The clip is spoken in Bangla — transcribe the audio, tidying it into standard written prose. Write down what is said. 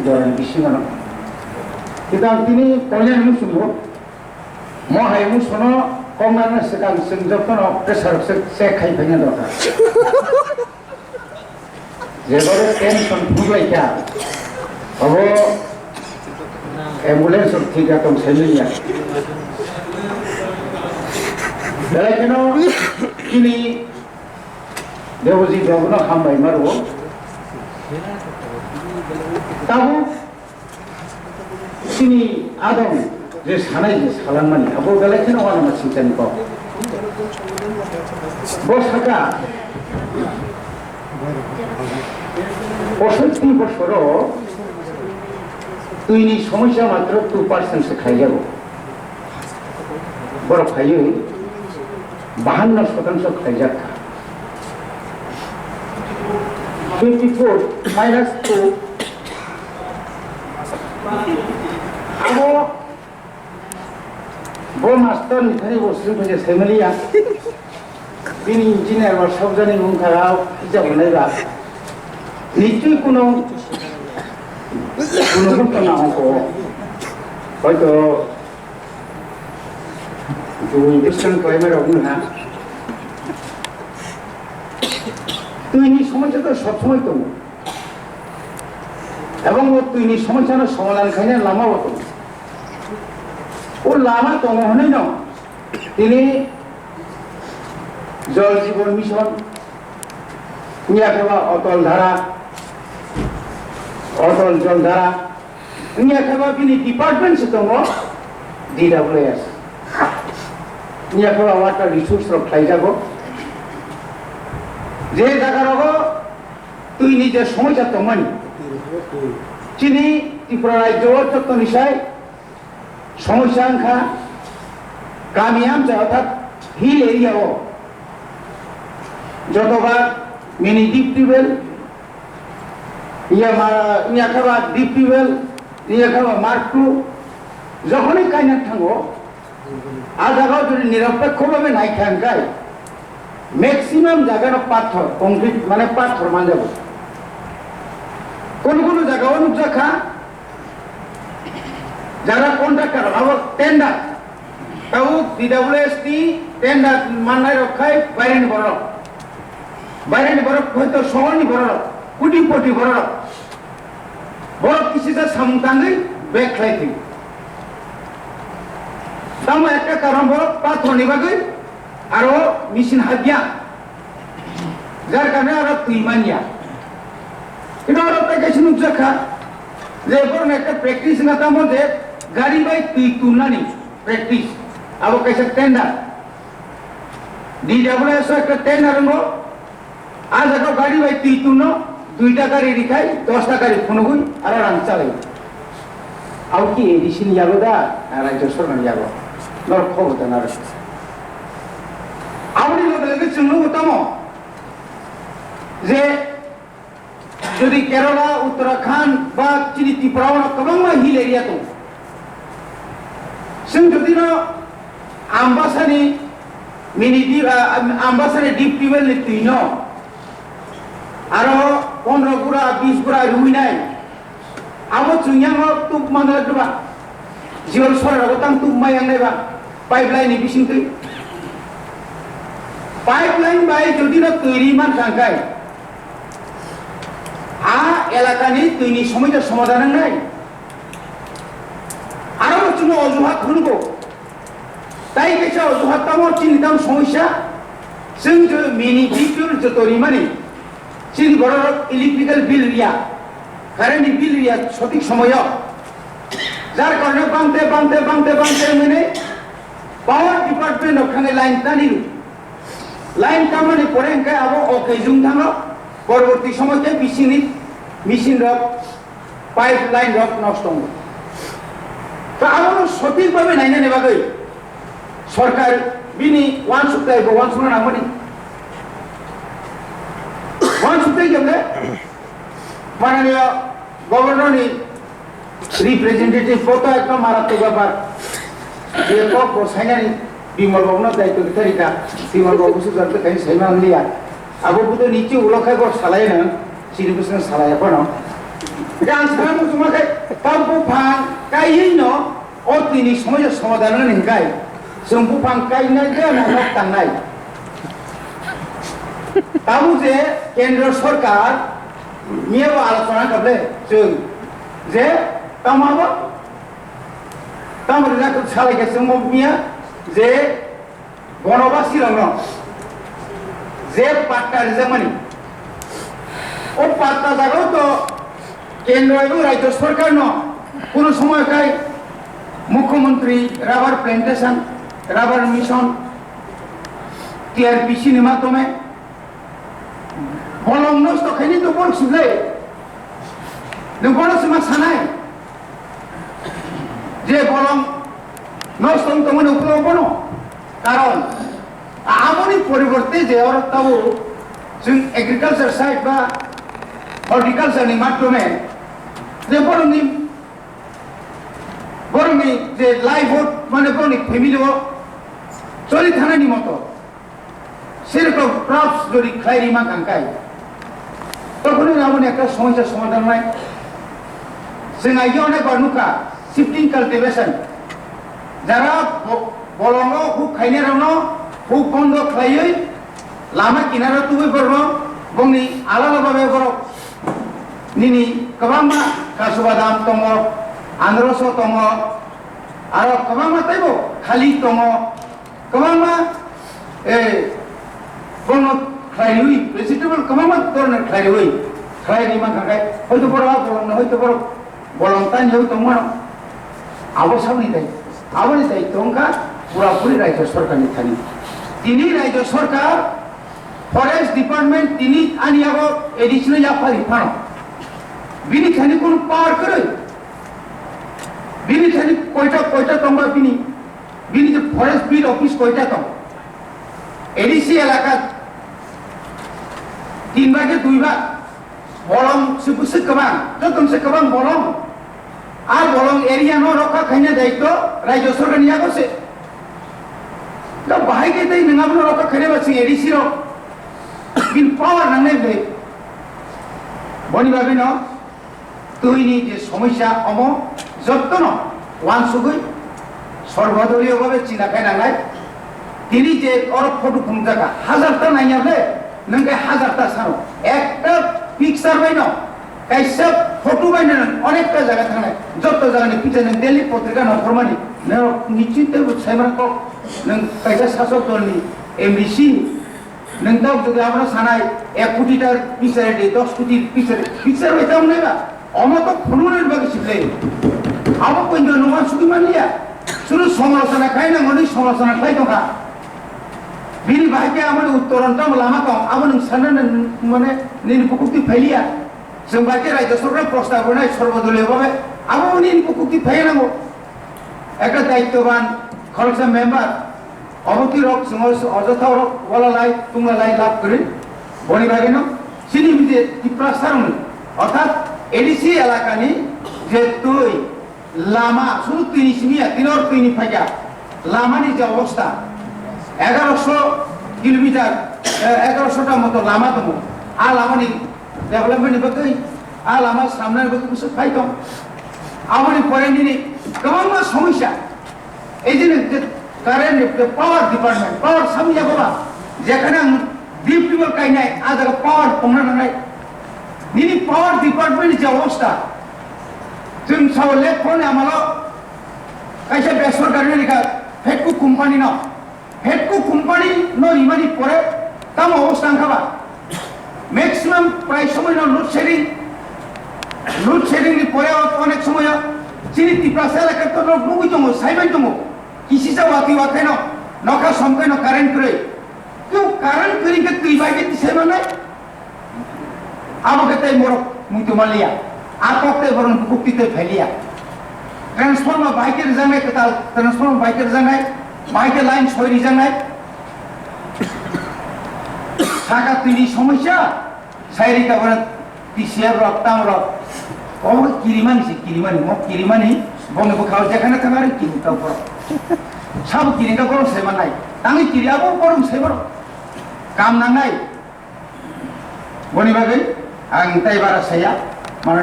জরান বিশিঙানো kita kini kalian musuh mau hai musuh no kemana sekarang senjata no kesar saya kai banyak doa jadi tension mulai ya अब एम्बुलेंस ठीक है तुम सही है लेकिन किनी देवजी देवना हम भाई मरो तब किनी आदम जे सानाय जे सालान मानि अब लेकिन वाला मसिन चन को बसका 65 বছরও তুইনি সমস্যা মাত্র 2% সে খাই যাব বড় খাই 52% খাই যাক 54 minus 2 আবো বড় মাস্টার নিখানি বসে ফেজে ফ্যামিলিয়া তিনি ইঞ্জিনিয়ার বা সবজানি মুখারাও হিসাব নেবা নিশ্চয়ই কোনো ঘটনা হবো হয়তো 2% ক্লাইমেট হবে না তুইনি সমস্যা তো সবসময় তো এবং তুইনি সমস্যার সমাধান খাইনে লামা হতো ও লামা তো হলেই না তিনি জল জীবন মিশন নিয়ে অটল ধারা অটল জল ধারা নিয়ে তিনি ডিপার্টমেন্ট সে দङ DWS নিয়ে ওয়াটার রিসোর্স রক্ষাই যাব যে জায়গার তুই নিজে সমস্যা দङ চিনি ত্রিপুরা রাজ্য যত নিশায় সমস্যা আংখা গামিয়াম অর্থাৎ হিল এরিয়াও যতবার মিনি ডিপ টিউবওয়েল ইয়া খাবা ডিপ টিউবওয়েল ইয়া খাবা মার্ক 2 যখনই কাইনা থাঙ্গো আর জায়গাও যদি নিরপেক্ষভাবে নাই খানকাই ম্যাক্সিমাম জায়গার পাথর কংক্রিট মানে পাথর মান যাব কোন কোন জায়গাও নুকসাখা যারা কন্ট্রাক্টর আবার টেন্ডার তাও DWS টেন্ডার মান্নায় রক্ষায় বাইরে বড় বাইরে বড় হয়তো শহরনি বড় কোটি বড় বড় কিসিটা সামতাঙ্গই ব্যাক খাইতি তাম একটা কারণ বড় পাথর নিবাগই আরো মেশিন হাতিয়া যার কারণে আরো তুইমানিয়া এটা আরো প্যাকেজ নুকসাখা যে বড় একটা প্র্যাকটিস না তার মধ্যে গাড়ি বাই তুই তুলনানি প্র্যাকটিস আবার কাছে টেন্ডার DWS একটা টেন্ডার হলো আজ একটা গাড়ি বাই তুই তুলন 2টা গাড়ি রিখাই 10টা গাড়ি ফোনগুই আর রাং চালাই আও কি এডিশন যাবো দা রাজ্য সরকার যাব নর খবর দেন আর আপনি লোকে শুনলো উত্তম যে যদি কেরালা উত্তরাখণ্ড বা চিনি ত্রিপুরা गोबां हिल एरिया दं जों जुदि आम्बासानि मिनि आम्बासानि डिप टिउबवेल तुइन आरो 15 गुरा 20 गुरा रुइनाय आबो चुइयां तुक माने दबा जिवल सररागो तां तुक मायांनायबा पाइपलाइन नि बिसिंखै पाइपलाइन बाय जुदि तैरि मान थांखाय आ एलाकानि तुइनि समस्या समाधान नाय आरो जों अजुहात होनगौ তাই কেসা অজুহাত তাম চিন্তাম সমস্যা जों मिनि डिपिउल जतरि माने চিনি বড় ইলেকট্রিক্যাল বিল রিয়া কারেন্ট বিল রিয়া সঠিক সময় যার কারণে বাংতে মানে পাওয়ার ডিপার্টমেন্ট ওখানে লাইন টানি লাইন কামানি পরে এনকে আবো ওকে জুম থাঙ্গো পরবর্তী সময়তে machine rock pipe line rock নষ্ট হবে তো আবো সঠিকভাবে নাইনা নেবাগৈ সরকার বিনি ওয়ান সপ্তাহে ওয়ান শুনে নামনি ওয়ান সপ্তাহে গেলে মাননীয় গভর্নর রিপ্রেজেন্টেটিভ কত একটা মারাত্মক ব্যাপার যে বসাইনানি বিমল বাবুর দায়িত্ব তারিখা বিমল বাবু সুজানকে তাই সাইমা আনলিয়া আবু তো নিচে উলখাই বড় সালাই না সিরিপেশন সালাই এখন yang sekarang cuma kayak bupang kayak no oh ini semuanya samadan nih guys bupang kayak dia nak tanai tahu je kendra sarkar niya alokona kable je tamaba tamar na kut salai ke semua je বনবাসী রং যে পাট্টা রিজার্ভ ও পাট্টা জায়গাও তো কেন্দ্র এবং রাজ্য সরকার কোনো সময়কাই মুখ্যমন্ত্রী রাবার প্ল্যান্টেশন রাবার মিশন টিআরপিসির মাধ্যমে বলং নষ্ট খাইনি তো বল সুলে বড় সীমা সানাই যে বলং নষ্ট তোমার উপলব্ধ কারণ আমনি পরিবর্তে যে অর্থাৎ जों एग्रीकालचार साइड बा हर्टिकालचारनि माध्यमे जे बरंनि जे लाइफहुड माने बरंनि फेमिलियाव चलि थानायनि मतो सेरकम क्रप्स যদি খাইরি মা কাঙ্কাই তখন আমনি একটা সমস্যা সমাধান নাই जों আইগে অনেক বানুকা শিফটিং কাল্টিভেশন যারা বলঙ্গ খুব খাইনে রানো খুব বন্ধ খাইयै lama kinara tuwe berno bongni alala babe borok nini kabama kasubadam tongo androso tongo aro kabama taibo khali tongo kabama bono khlaiui vegetable kabama torna khlaiui khlairi ma kakai hoito borok bolong hoito borok bolong tan yau tongo abo sabni dai tongka pura puri rajya sarkar ni thani tini rajya sarkar forest department তিনি আনি আব এডিশনাল জাফারি ফানো বিনি খানি কোন পাওয়ার করে বিনি খানি কয়টা তংবা বিনি যে ফরেস্ট বিল অফিস কয়টা তং এডিসি এলাকা 3 ভাগে 2 ভাগ বলং সুপুসে কবাং যতনসে কবাং বলং আর বলং এরিয়া ন রক্ষা খাইনে দায়িত্ব রাজ্য সরকার নিয়া গছে তো বাহাইকে দেই নঙাবন রক্ষা খাইনে বাসি এডিসি র বিন পাওয়ার নাংনাই বে বনি ভাবে ন তৈনি যে সমস্যা অম যত্ন ওয়ান সুগৈ সর্বদলীয় ভাবে চিনাখাই নাংলাই তিনি যে অরব ফটো খুমজাকা হাজারটা নাইয়াবে নঙ্গে হাজারটা সানো একটা পিকচার বাইন কাইসা ফটো বাইন অনেকটা জায়গা থাকলে যত জায়গানি পিছনে দিল্লি পত্রিকা নফরমানি নিশ্চিত সাইবার কক নং কাইসা শাসক দলনি এমবিসি नोंथां যদি আমরা সানাই 1 কোটিটার পিছারে 10 কোটির পিছারে হইতাম না অমত ফুলুরের বাকি শিখলে আবো কইন্দ নমা সুদি মানিয়া শুরু সমালোচনা খাই না মনি সমালোচনা খাই তোকা বিনি ভাইকে আমার উত্তরণটা লামা কম আমন সানান মানে নিন প্রকৃতি ফাইলিয়া जों বাকি রাজ্য সরকার প্রস্তাব বানাই সর্বদলীয় ভাবে আবো নিন প্রকৃতি ফাইনাবো একটা দায়িত্ববান খলসা মেম্বার অবতি রক অযথা রক বলা লাই তোমরা লাই লাভ করে বনি ভাগে ন সিনি বিদে টিপ্রাসারণ অর্থাৎ এডিসি এলাকানি যে তুই লামা শুধু তিনি সিমিয়া তিনর তিনি ফাইকা লামানি যে অবস্থা 1100 কিলোমিটার 1100টা মতো লামা দম আ লামানি ডেভেলপমেন্ট বাকি আ লামা সামনের বাকি কিছু ফাইতম আমনি পরে নিনি কেমন সমস্যা এই যে কারেন্ট পাওয়ার ডিপার্টমেন্ট পাওয়ার সামিয়া বাবা যেখানে ডিপ্টিবল কাই নাই আজ পাওয়ার তোমরা নাই নিনি পাওয়ার ডিপার্টমেন্ট যে অবস্থা जों सावले फोन आमालो कायसे बेसरकारि लेखा फेटकु कोम्पानी न फेटकु कोम्पानी न इमानि परे ताम अवस्था अंखाबा मैक्सिमाम प्राय समय न लोड शेडिंग नि परे अनेक समय चिनि तिप्रासा एलाका तो नुगुइ दङ साइबाय दङ किसिसा वाति वाखाय न नखा समखाय न कारेन्ट करे केउ कारेन्ट करि के तुइबाय के तिसाय माने आबके ताइ मरक मुइतुमालिया आपकते बरन बुकुक्तिते फैलिया ट्रांसफार्मर बाइकेर जानाय कताल ट्रांसफार्मर बाइकेर जानाय बाइके लाइन सयरि जानाय साका तुनि समस्या साइरि काबरन टिसिया रक्ताम रक कम किरिमानि मक किरिमानि बंग बखाव जेखाने थांगारि किरिका पर सब किरिका पर सेमानाय तांगि किरियाबो परम सेबर काम नांनाय बनि बागै आं ताइ बारा साया